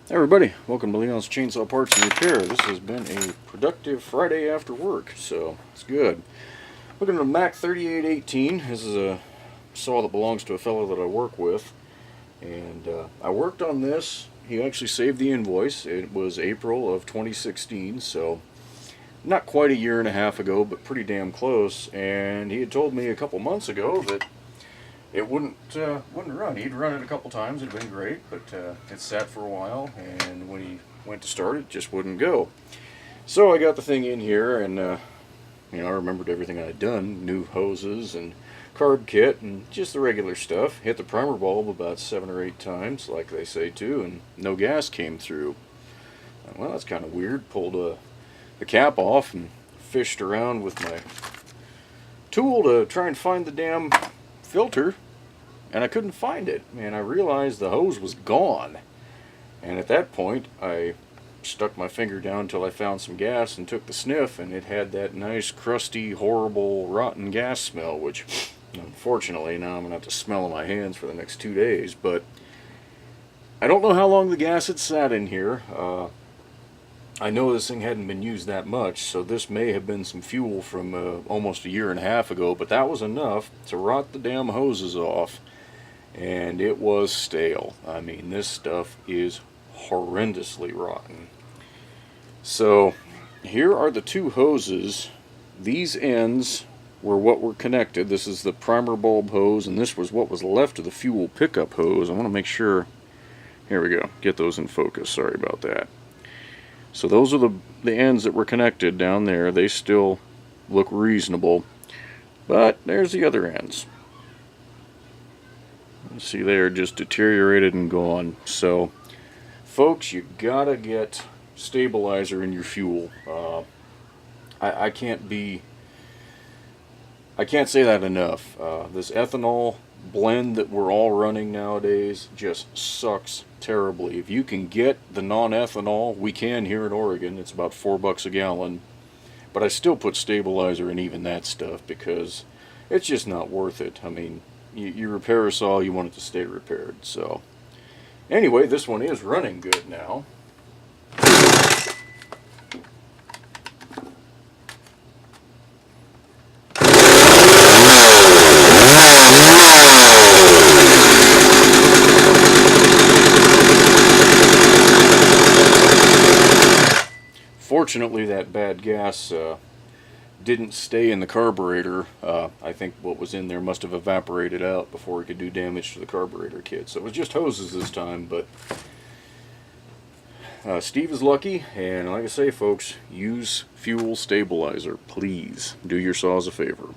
Hey everybody, welcome to Leon's Chainsaw Parts and Repair. This has been a productive Friday after work, so it's good. Looking at a Mac 3818. This is a saw that belongs to a fellow that I work with, and I worked on this. He actually saved the invoice. It was April of 2016, so not quite a year and a half ago, but pretty damn close. And he had told me a couple months ago that it wouldn't run. He'd run it a couple times, it'd been great, but it sat for a while, and when he went to start it just wouldn't go. So I got the thing in here, and I remembered everything I'd done, new hoses and carb kit and just the regular stuff. Hit the primer bulb about 7 or 8 times, like they say too, and no gas came through. Well, that's kind of weird. Pulled the cap off and fished around with my tool to try and find the damn filter, and I couldn't find it, and I realized the hose was gone. And at that point I stuck my finger down until I found some gas and took the sniff, and it had that nice crusty horrible rotten gas smell, which unfortunately now I'm gonna have to smell in my hands for the next 2 days. But I don't know how long the gas had sat in here. I know this thing hadn't been used that much, so this may have been some fuel from almost a year and a half ago, but that was enough to rot the damn hoses off, and it was stale. I mean, this stuff is horrendously rotten. So here are the 2 hoses. These ends were what were connected. This is the primer bulb hose, and this was what was left of the fuel pickup hose. I want to make sure, here we go, get those in focus, sorry about that. So those are the ends that were connected down there. They still look reasonable, but there's the other ends. See, they are just deteriorated and gone. So folks, you gotta get stabilizer in your fuel. I can't say that enough. This ethanol blend that we're all running nowadays just sucks terribly. If you can get the non-ethanol, we can here in Oregon, it's about $4 a gallon, but I still put stabilizer in even that stuff because it's just not worth it. I mean, you repair a saw, you want it to stay repaired. So anyway, this one is running good now. Fortunately, that bad gas didn't stay in the carburetor. I think what was in there must have evaporated out before it could do damage to the carburetor kit. So it was just hoses this time, but Steve is lucky, and like I say, folks, use fuel stabilizer. Please do your saws a favor.